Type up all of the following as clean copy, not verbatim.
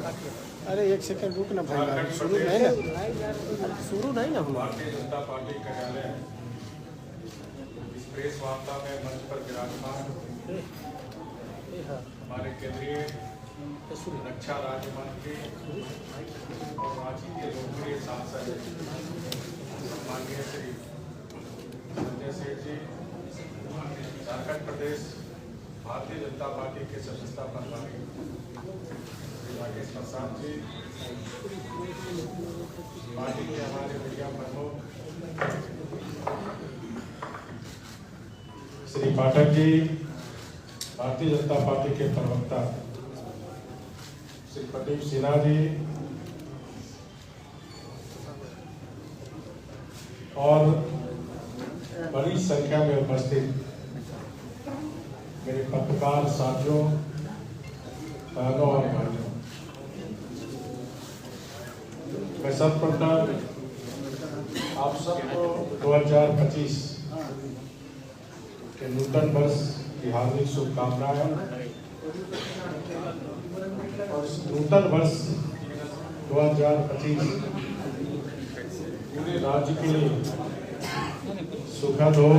अरे एक सेकंड रुक ना भाई, शुरू नहीं ना, शुरू नहीं ना हुआ। भारतीय जनता पार्टी कार्यालय इस प्रेस वार्ता में मंच पर विराजमान हमारे केंद्रीय रक्षा राज्य मंत्री और रांची के लोकप्रिय सांसद माननीय श्री संजय सेठ जी, झारखंड प्रदेश भारतीय जनता पार्टी के सदस्यता प्रभारी राकेश प्रसाद जी, पार्टी के हमारे मीडिया प्रमुख श्री पाठक जी, भारतीय जनता पार्टी के प्रवक्ता श्री प्रदीप सिन्हा जी और बड़ी संख्या में उपस्थित मेरे पत्रकार साथियों, बहनों और भाइयों, मैं सर्वप्रथम आप सबको 2025 के नूतन वर्ष की हार्दिक शुभकामनाएं और इस नूतन वर्ष 2025 पूरे राज्य के लिए सुखद हो,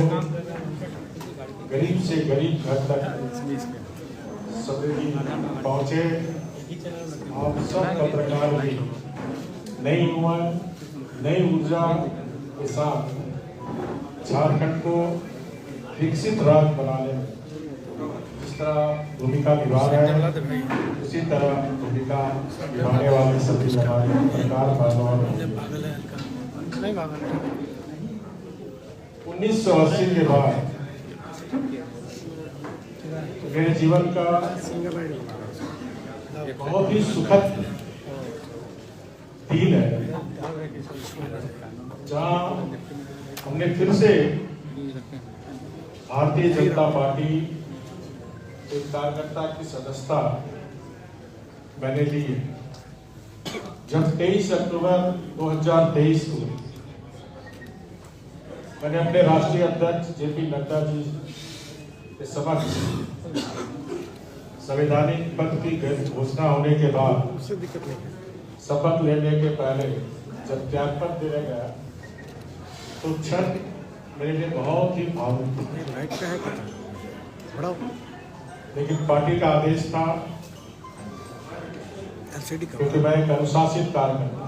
गरीब से गरीब घर तक समृद्धि पहुंचे। आप सब पत्रकार भी नई उमंग, नई ऊर्जा के साथ झारखंड को विकसित राज्य बनाने में जिस तरह भूमिका निभा रहे हैं, उसी तरह भूमिका निभाने वाले सभी हमारे पत्रकार भाइयों। 1980 के बाद मेरे जीवन का बहुत ही सुखद दिन है, जहां हमने फिर से भारतीय जनता पार्टी एक कार्यकर्ता की सदस्यता मैंने ली है। जब 23 अक्टूबर 2023 को मैंने अपने राष्ट्रीय अध्यक्ष जेपी नड्डा जी के समक्ष संवैधानिक पद की घोषणा होने के बाद शपथ लेने के पहले जब त्यागपत्र देने गया तो क्षण मेरे लिए बहुत ही भावुक था, लेकिन पार्टी का आदेश था, क्योंकि मैं एक अनुशासित कार्यकर्ता,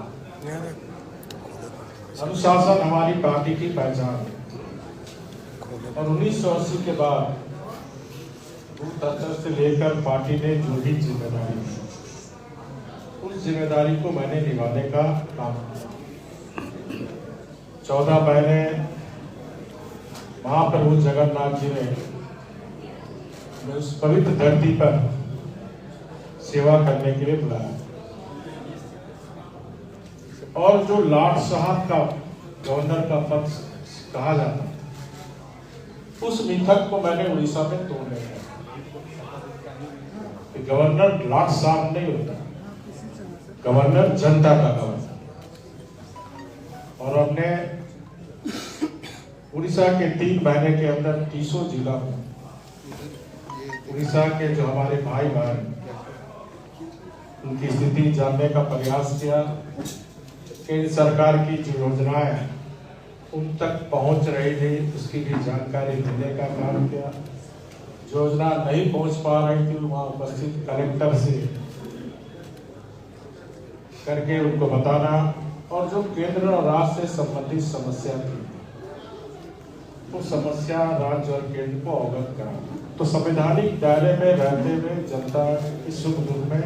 अनुशासन हमारी पार्टी की पहचान है। और 1980 के बाद से लेकर पार्टी ने जो भी जिम्मेदारी, उस जिम्मेदारी को मैंने निभाने का काम किया। 14 महीने महाप्रभु जगन्नाथ जी ने उस पवित्र धरती पर सेवा करने के लिए बुलाया, और जो लॉर्ड साहब का गवर्नर का पद कहा जाता है, उस मिथक को मैंने उड़ीसा में तोड़ने का। गवर्नर लॉर्ड साहब नहीं होता, गवर्नर जनता का गवर्नर। और हमने उड़ीसा के 3 महीने के अंदर 30 जिला में उड़ीसा के जो हमारे भाई बहन, उनकी स्थिति जानने का प्रयास किया। केंद्र सरकार की जो योजनाएं उन तक पहुंच रही थी, उसकी भी जानकारी देने का काम किया। योजना नहीं पहुंच पा रही थी, वहां उपस्थित कलेक्टर से करके उनको बताना, और जो केंद्र और राज्य से संबंधित समस्या थी, वो समस्या राज्य और केंद्र को अवगत कराना। तो संवैधानिक दायरे में रहते हुए जनता की सुख दुख में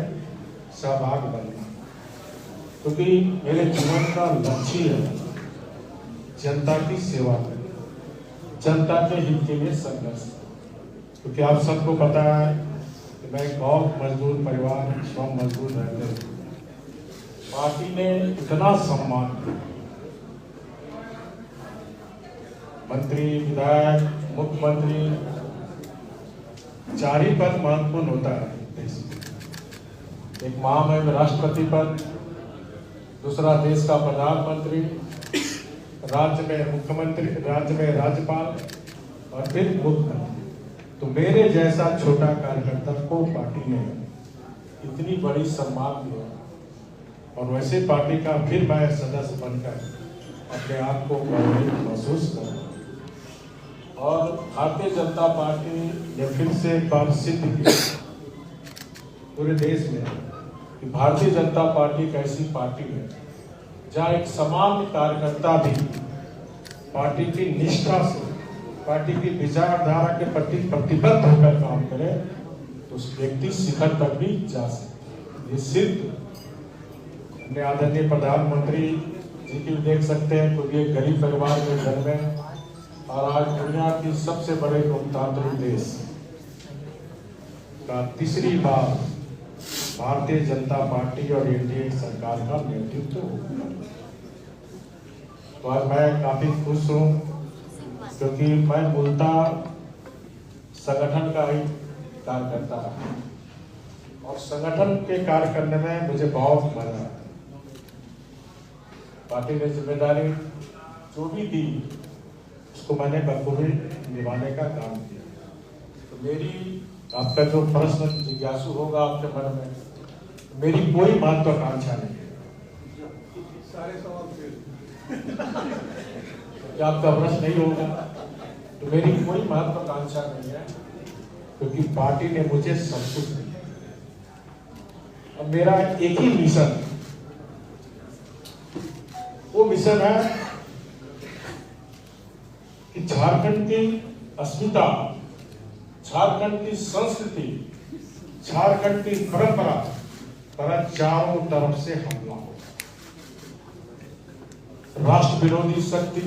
सहभागी बनना, क्योंकि मेरे जीवन का लक्ष्य है जनता की सेवा करना, जनता के हित के लिए संघर्ष। क्योंकि आप सबको पता है कि मैं बहुत मजदूर परिवार, श्रम मजदूर रहते हैं। पार्टी ने इतना सम्मान, मंत्री, विधायक, मुख्यमंत्री, 4 ही पद महत्वपूर्ण होता है देश में। एक महामहिम राष्ट्रपति पद, दूसरा देश का प्रधानमंत्री, राज्य में मुख्यमंत्री, राज्य में राज्यपाल, और फिर मुख्यमंत्री। तो मेरे जैसा छोटा कार्यकर्ता को पार्टी ने इतनी बड़ी सम्मान दिया, और वैसे पार्टी का फिर मैं सदस्य बनकर अपने आप को गौरवित महसूस कर रहा हूँ। और भारतीय जनता पार्टी ने फिर से एक बार सिद्ध किया पूरे देश में कि भारतीय जनता पार्टी एक ऐसी पार्टी है जहाँ एक सामान्य कार्यकर्ता भी पार्टी की निष्ठा से, पार्टी की विचारधारा के प्रति प्रतिबद्ध होकर काम करे तो उस व्यक्ति शिखर तक भी जा सके। ये सिर्फ अपने आदरणीय प्रधानमंत्री जी की देख सकते हैं, क्योंकि एक गरीब परिवार में जन्मे और आज दुनिया की सबसे बड़े लोकतांत्रिक देश का तीसरी बार भारतीय जनता पार्टी और एनडीए सरकार का नेतृत्व होगा। तो आज मैं काफी खुश हूँ, क्योंकि मैं मूलतः संगठन का ही कार्य करता रहा और संगठन के कार्य करने में मुझे बहुत मजा आता है। पार्टी ने जिम्मेदारी जो भी दी उसको मैंने बखूबी निभाने का काम किया। तो मेरी आपका जो प्रश्न जिज्ञासु होगा आपके मन में, मेरी कोई महत्वाकांक्षा नहीं है। सारे सवाल क्या आपका प्रश्न नहीं होगा तो मेरी कोई महत्वाकांक्षा नहीं है, क्योंकि पार्टी ने मुझे सब कुछ दिया। अब मेरा एक ही मिशन, वो मिशन है कि झारखंड की अस्मिता, झारखंड की संस्कृति, झारखंड की परंपरा पर चारों तरफ से हमला हो। राष्ट्र विरोधी शक्ति,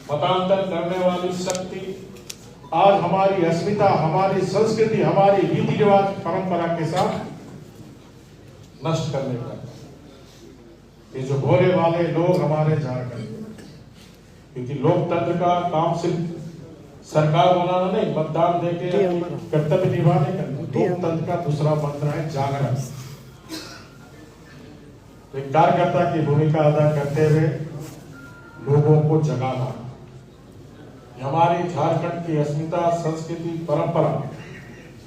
मतांतर करने वाली शक्ति आज हमारी अस्मिता, हमारी संस्कृति, हमारी रीति रिवाज परंपरा के साथ नष्ट करने का, ये जो भोले वाले लोग हमारे झारखंड में, क्योंकि लोकतंत्र का काम सिर्फ सरकार बनाना नहीं, मतदान देके कर्तव्य निभाने का। लोकतंत्र का दूसरा मंत्र है जागरण। तो एक कार्यकर्ता की भूमिका अदा करते हुए लोगों को जगाना, हमारी झारखंड की अस्मिता, संस्कृति, परंपरा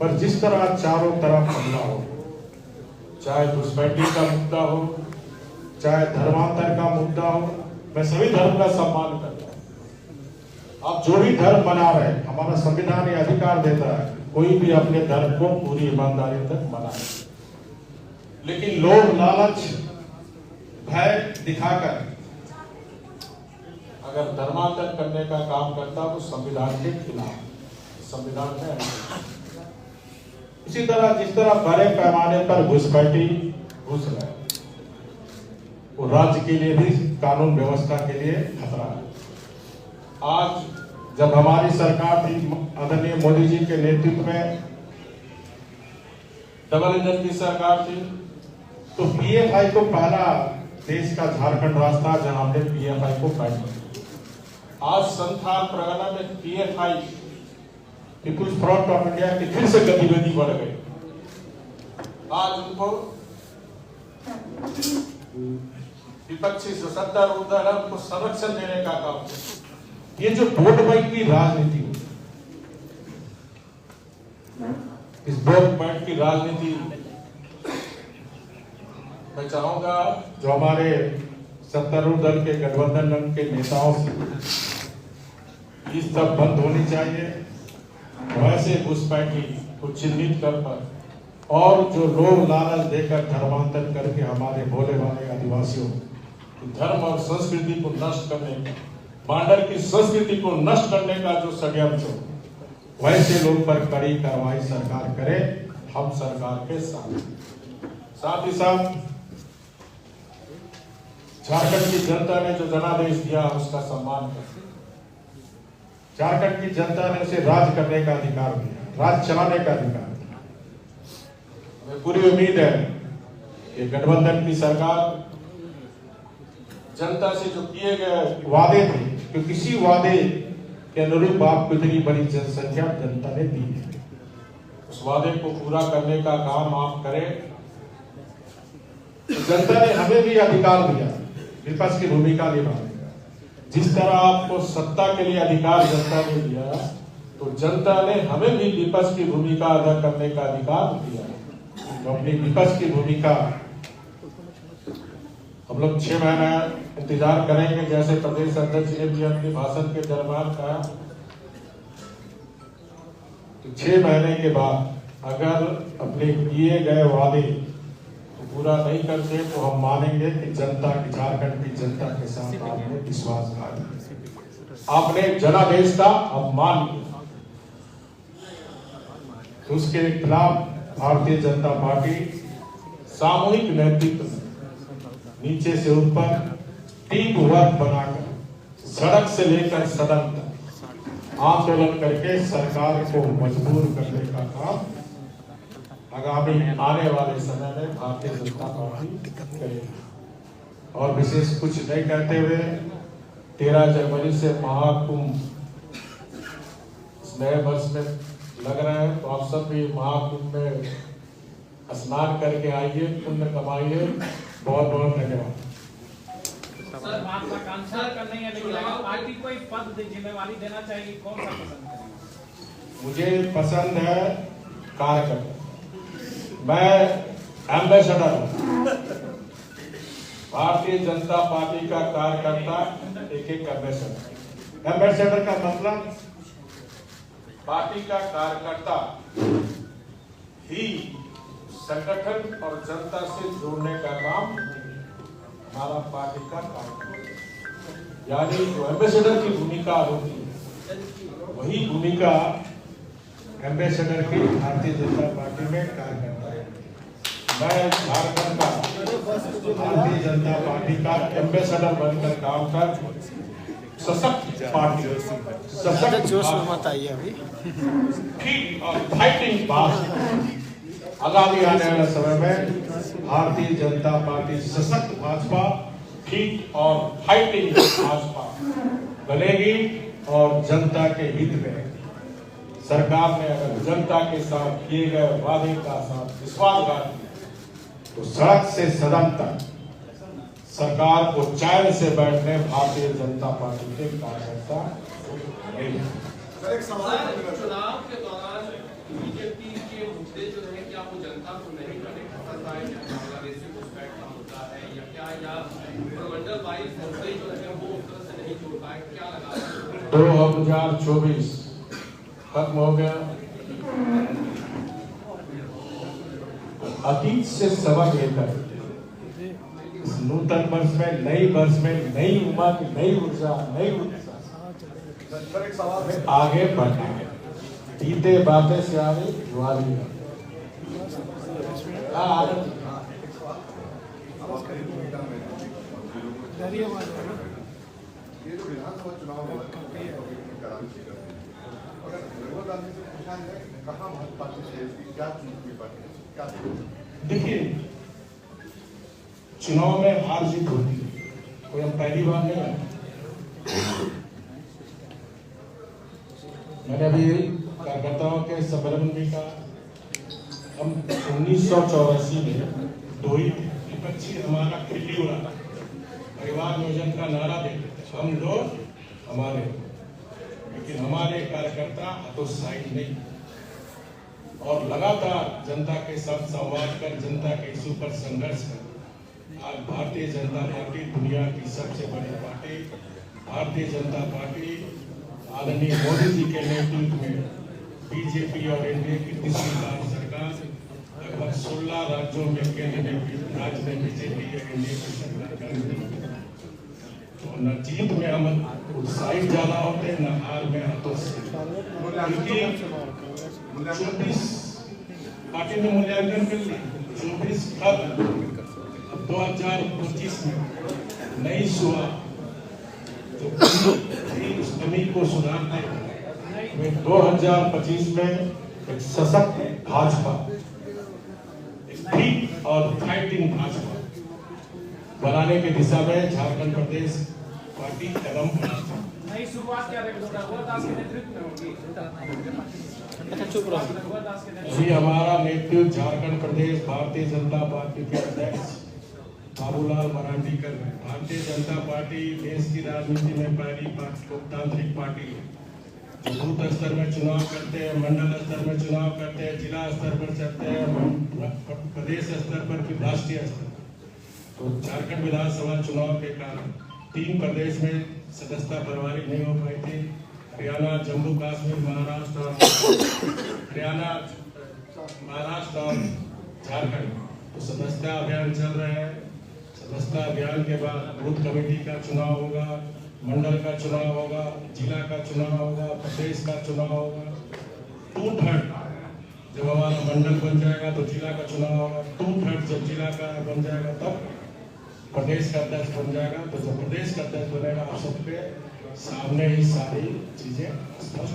पर जिस तरह चारों तरफ हमला हो, चाहे घुसपैठी का मुद्दा हो, चाहे धर्मांतर का मुद्दा हो, मैं सभी धर्म का सम्मान करता हूं। आप जो भी धर्म बना रहे, हमारा संविधान ये अधिकार देता है कोई भी अपने धर्म को पूरी ईमानदारी तक मनाए, लेकिन लोग लालच, भय दिखाकर अगर धर्मांतर करने का काम करता तो संविधान के खिलाफ, संविधान में है। इसी तरह जिस तरह बड़े पैमाने पर घुसपैठी घुस रहे, वो राज्य के लिए भी, कानून व्यवस्था के लिए खतरा है। आज जब हमारी सरकार थी, आदरणीय मोदी जी के नेतृत्व में डबल इंजन की सरकार थी, तो पीएफआई को पहला देश का झारखंड राज्य था जहां हमने पीएफआई को बैन किया। आज संथाल परगना में PFI, people's front of India की फिर से गतिविधि बढ़ गई। आज उनको विपक्षी सत्तारूढ़ दल है, उनको संरक्षण देने का काम। ये जो वोट बैंक की राजनीति, इस वोट बैंक की राजनीति मैं चाहूंगा जो हमारे सत्तारूढ़ दल के गठबंधन के नेताओं से ये सब बंद होनी चाहिए। वैसे घुसपैठी को चिन्हित कर पर और जो लोग लालच देकर धर्मांतर करके हमारे भोले वाले आदिवासियों धर्म और संस्कृति को नष्ट करने का, मांडर की संस्कृति को नष्ट करने का जो षड्यंत्र हो, वैसे लोग पर कड़ी कार्रवाई सरकार करे। हम सरकार के साथ ही साथ झारखंड की जनता ने जो जनादेश दिया उसका सम्मान करते। झारखंड की जनता ने उसे राज करने का अधिकार दिया, राज चलाने का अधिकार दिया। हमें पूरी उम्मीद है कि गठबंधन की सरकार जनता से जो किए गए वादे थे, कि किसी वादे के अनुरूप आपको इतनी बड़ी जनसंख्या जनता ने दी है, उस वादे को पूरा करने का काम आप करें। तो जनता ने हमें भी अधिकार दिया विपक्ष की भूमिका निभाने का। जिस तरह आपको सत्ता के लिए अधिकार जनता ने दिया, तो जनता ने हमें भी विपक्ष की भूमिका अदा करने का अधिकार दिया। तो अपनी विपक्ष की भूमिका हम लोग 6 महीना इंतजार करेंगे, जैसे प्रदेश अध्यक्ष ने भी अपने भाषण के दरमियान कहा। तो 6 महीने के बाद अगर अपने किए गए वादे पूरा नहीं करते तो हम मानेंगे कि जनता की, झारखंड की जनता के साथ आपने विश्वासघात, आपने जनादेश का अपमान किया। तो उसके खिलाफ भारतीय जनता पार्टी सामूहिक नेतृत्व में नीचे से ऊपर टीम वर्क बनाकर सड़क से लेकर सदन तक आंदोलन करके सरकार को मजबूर करने का काम आगामी आने वाले समय में भारतीय जनता पार्टी करेगी। और विशेष कुछ नहीं कहते हुए 13 जनवरी से महाकुंभ इस नए वर्ष में लग रहा है, तो आप सब भी महाकुंभ में स्नान करके आइए, पुण्य कमाइए। बहुत बहुत धन्यवाद। सर, महत्वाकांक्षा नहीं है, लेकिन अगर पार्टी कोई पद जिम्मेवारी देना चाहिए, कौन सा पसंद करेंगे? मुझे पसंद है कार्यकर्ता। मैं एम्बेसडर हूँ, भारतीय जनता पार्टी का कार्यकर्ता, एक एम्बेसडर। एम्बेसडर का मतलब पार्टी का कार्यकर्ता ही संगठन और जनता से जोड़ने का काम हमारा पार्टी का कार्यकर्ता, यानी जो एम्बेसडर की भूमिका होती है वही भूमिका एम्बेसडर की भारतीय जनता पार्टी में कार्यकर्ता है। मैं झारखंड का भारतीय जनता पार्टी का एम्बेसडर बनकर काम कर सशक्त पार्टी, सशक्त जोश में मत आइए अभी, ठीक और फाइटिंग पार्टी आगामी आने वाले समय में भारतीय जनता पार्टी सशक्त भाजपा, ठीक और फाइटिंग भाजपा बनेगी। और जनता के हित में सरकार ने अगर जनता के साथ किए गए वादे का साथ विश्वासघात किया तो सड़क से सदन तक सरकार को चैन से बैठने भारतीय जनता पार्टी के कार्यकर्ता नहीं। चुनाव के दौरान बीजेपी के मुद्दे जो है, क्या वो जनता को नहीं पसंद आए? बांग्लादेशी घुसपैठ का मुद्दा है या क्या, या प्रमंडल वाइज मुद्दे जो है वो उस तरह से नहीं जोड़ पाए? क्या लगा 2024 खत्म हो गया, अतीत से सबक लेकर इस नूतन वर्ष में, नई वर्ष में नई उमंग, नई ऊर्जा, नई उत्साह आगे बढ़ना है। बीते बातें से आगे जुआरी विधानसभा चुनाव कहाँ भाजपा की क्या चीज? देखिए, चुनाव में हार जीत होती है, कोई हम पहली बार नहीं आए। मैंने अभी कार्यकर्ताओं के सम्मेलन में कहा, हम 1984 में दो ही विपक्षी हमारा खिल्ली उड़ा, परिवार नियोजन का नारा देते थे, हम लोग हमारे, लेकिन हमारे कार्यकर्ता हतोत्साहित नहीं और लगातार जनता के साथ संवाद कर, जनता के इश्यू पर संघर्ष कर आज भारतीय जनता पार्टी दुनिया की सबसे बड़ी पार्टी, भारतीय जनता पार्टी आदरणीय मोदी जी के नेतृत्व में बीजेपी और एनडीए की तीसरी बार सरकार, लगभग 16 राज्यों में केंद्र में, राज्य में बीजेपी और एनडीए की सरकार कर रही है। तो न जीत में हम उत्साहित ज्यादा होते हैं, न हार में हतोत्साहित। 24 पार्टी ने मूल्यांकन कर लिया, 24 खत्म, 2025 में नई शुरुआत, तो कमी को सुधारने में 2025 में एक सशक्त भाजपा, एक ठीक और फाइटिंग भाजपा बनाने की दिशा में झारखंड प्रदेश पार्टी कदम बढ़ाती है। नई शुरुआत क्या रहेगी? रघुवर दास के नेतृत्व में होगी। अच्छा चुप रहो। रघुवर दास के नेतृत्व अभी हमारा नेतृत्व झारखंड प्रदेश भारतीय जनता पार्टी के अध्यक्ष बाबूलाल मरांडी कर रहे हैं। भारतीय जनता पार्टी देश की राजनीति में पहली लोकतांत्रिक पार्टी है जो बूथ स्तर में चुनाव करते हैं, मंडल स्तर में चुनाव करते हैं, जिला स्तर पर चलते हैं, प्रदेश स्तर पर, फिर राष्ट्रीय स्तर पर। तो झारखंड विधानसभा चुनाव के कारण 3 प्रदेश में सदस्यता बर्बादी नहीं हो पाई थी, हरियाणा, जम्मू कश्मीर, महाराष्ट्र और झारखंड। तो सदस्यता अभियान चल रहा है। सदस्यता अभियान के बाद बूथ कमेटी का चुनाव होगा, मंडल का चुनाव होगा, जिला का चुनाव होगा, प्रदेश का चुनाव होगा। 2/3 जब हमारा मंडल बन जाएगा तो जिला का चुनाव होगा, 2/3 जब जिला का बन जाएगा तब प्रदेश का अध्यक्ष बन जाएगा। तो जब प्रदेश का अध्यक्ष बनेगा आप सबके सामने ही सारी चीजें स्पष्ट